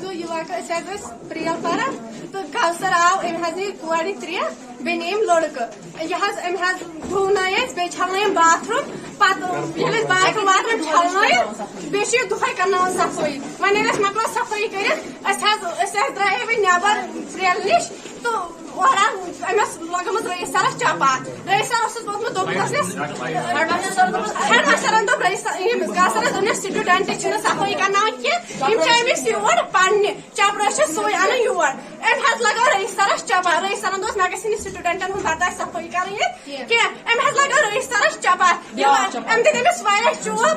दो प्रियल पर तो कौसर आव अम कोर त्रे बेन लड़क यह धुन बे छल बाथरूम पे बाथरूम वाथरूम छल बे दुहे कर सफाई वन मकलो सफाई कर द्राये वे नबर प्रियल नश तो लगम रईस सरस चपात रईस सर हेडमास्टरन दोप सर दोनस स्टूडेंट सफाई करना की योर पे चपरा सोई अन योर अम लगा रईस सरस चपात रईस सरन दोस मे गि स्टूडेंटन हूं बर्दाश्त सफाई कर अम लगा rice Saras चपात um this चोब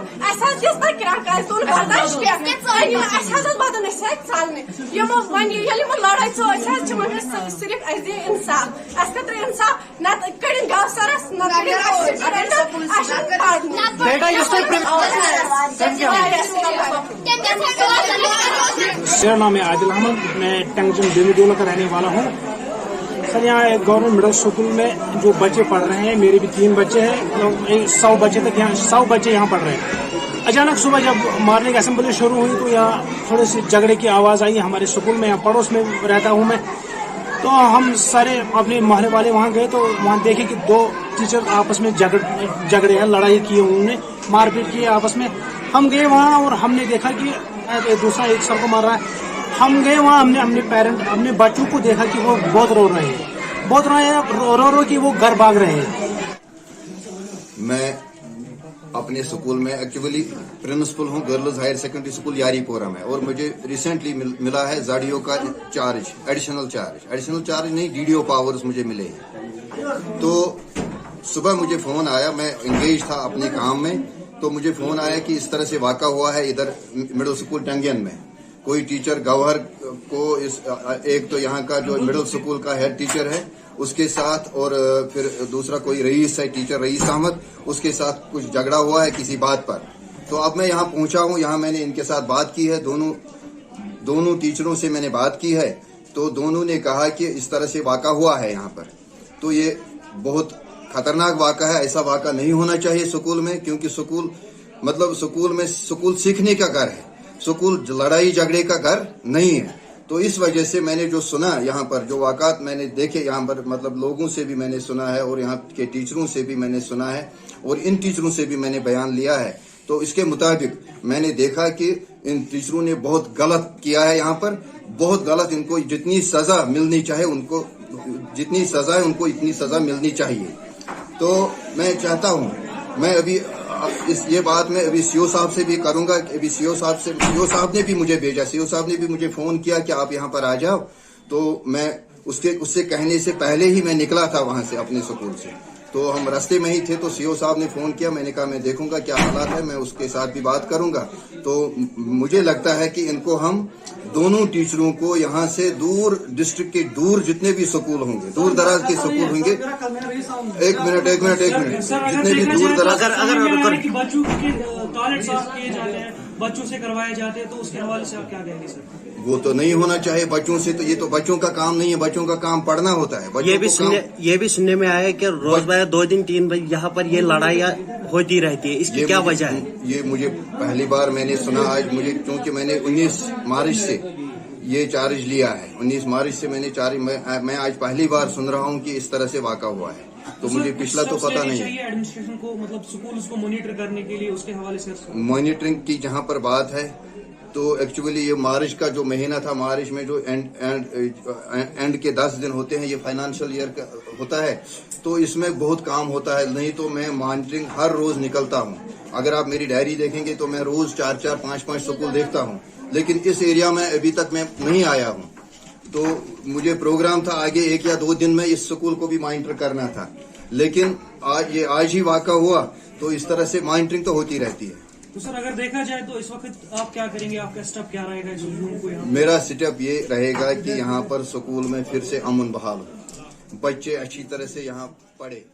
this पे क्रक तुन बर्दाश्त बदन चलने वन लड़ाई चो सिर्फ इंसाफ इंसाफ न कड़न गाँव सरस मेरा नाम है आदिल अहमद, मैं टंगजम दिल्ली का रहने वाला हूँ। सर यहाँ गवर्नमेंट मिडिल स्कूल में जो बच्चे पढ़ रहे हैं, मेरे भी 3 बच्चे हैं, 100 बच्चे तक यहाँ 100 बच्चे यहाँ पढ़ रहे हैं। अचानक सुबह जब मॉर्निंग असेंबली शुरू हुई तो यहाँ थोड़े से झगड़े की आवाज़ आई हमारे स्कूल में। यहाँ पड़ोस में रहता हूँ मैं, तो हम सारे अपने मोहल्ले वाले वहाँ गए तो वहाँ देखे कि 2 टीचर आपस में झगड़े हैं, लड़ाई की उन्होंने, मारपीट की आपस में। हम गए वहाँ और हमने देखा कि दूसरा एक सर को मार रहा है। हम गए वहाँ, हमने अपने बच्चों को देखा कि वो बहुत रो रहे हैं, रो कि वो घर भाग रहे हैं। मैं अपने स्कूल में एक्चुअली प्रिंसिपल हूँ girls higher secondary school Yaripora में, और मुझे रिसेंटली मिला है जाडियो का चार्ज, एडिशनल चार्ज नहीं, डीडीओ पावर्स मुझे मिले हैं। तो सुबह मुझे फोन आया, मैं एंगेज था अपने काम में, तो मुझे फोन आया कि इस तरह से वाक़ा हुआ है इधर मिडिल स्कूल टंगियन में। कोई टीचर गौहर को एक तो यहाँ का जो मिडिल स्कूल का हेड टीचर है उसके साथ, और फिर दूसरा कोई रईस है टीचर रईस अहमद, उसके साथ कुछ झगड़ा हुआ है किसी बात पर। तो अब मैं यहाँ पहुंचा हूँ, यहाँ मैंने इनके साथ बात की है, दोनों टीचरों से मैंने बात की है। तो दोनों ने कहा कि इस तरह से वाक़ा हुआ है यहाँ पर। तो ये बहुत खतरनाक वाक़ा है, ऐसा वाक़ा नहीं होना चाहिए स्कूल में, क्योंकि स्कूल सीखने का घर है, स्कूल लड़ाई झगड़े का घर नहीं है। तो इस वजह से मैंने जो सुना यहाँ पर, जो वाक़ात मैंने देखे यहाँ पर, लोगों से भी मैंने सुना है और यहाँ के टीचरों से भी मैंने सुना है और इन टीचरों से भी मैंने बयान लिया है। तो इसके मुताबिक मैंने देखा कि इन टीचरों ने बहुत गलत किया है यहाँ पर, बहुत गलत। इनको जितनी सज़ा मिलनी चाहे उनको, जितनी सज़ा है उनको इतनी सज़ा मिलनी चाहिए। तो मैं चाहता हूँ, मैं अभी ये बात मैं अभी सीओ साहब से भी करूंगा। अभी सीओ साहब ने भी मुझे भेजा, सीओ साहब ने भी मुझे फोन किया कि आप यहाँ पर आ जाओ। तो मैं उससे कहने से पहले ही मैं निकला था वहां से, अपने स्कूल से। तो हम रास्ते में ही थे, तो सीओ साहब ने फोन किया, मैंने कहा मैं देखूंगा क्या हालात है, मैं उसके साथ भी बात करूंगा। तो मुझे लगता है कि इनको हम दोनों टीचरों को यहाँ से दूर, डिस्ट्रिक्ट के दूर जितने भी स्कूल होंगे, दूर दराज के स्कूल होंगे, एक मिनट जितने भी दूर दराज, अगर बच्चों के टॉयलेट साफ किए जाते हैं, बच्चों से करवाए जाते हैं, तो उसके हवाले से आप क्या कहेंगे सर? वो तो नहीं होना चाहिए बच्चों से, तो ये तो बच्चों का काम नहीं है, बच्चों का काम पढ़ना होता है। ये भी सुनने में आया है कि रोज 2 दिन 3 बजे यहाँ पर ये लड़ाइयाँ होती रहती है, इसकी क्या वजह है? ये मुझे पहली बार मैंने सुना आज, मुझे क्योंकि मैंने 19 मार्च से ये चार्ज लिया है, 19 मार्च से मैं आज पहली बार सुन रहा हूँ कि इस तरह से वाक़ा हुआ है। तो मुझे पिछला तो पता नहीं है। एडमिनिस्ट्रेशन को स्कूल उसको मॉनिटर करने के लिए उसके हवाले से मॉनिटरिंग की जहाँ पर बात है, तो एक्चुअली ये मार्च का जो महीना था, मार्च में जो एंड के 10 दिन होते हैं, ये फाइनेंशियल ईयर का होता है, तो इसमें बहुत काम होता है। नहीं तो मैं मॉनिटरिंग हर रोज निकलता हूँ, अगर आप मेरी डायरी देखेंगे तो मैं रोज 4-4, 5-5 स्कूल देखता हूँ, लेकिन इस एरिया में अभी तक मैं नहीं आया हूँ। तो मुझे प्रोग्राम था आगे 1 या 2 दिन में इस स्कूल को भी मॉनिटर करना था, लेकिन आज ही वाक़ा हुआ। तो इस तरह से मॉनिटरिंग तो होती रहती है। तो सर अगर देखा जाए तो इस वक्त आप क्या करेंगे, आपका स्टेप क्या रहेगा इस स्कूल को यहाँ? मेरा स्टेप ये रहेगा कि यहाँ पर स्कूल में फिर से अमन बहाल हो, बच्चे अच्छी तरह से यहाँ पढ़े।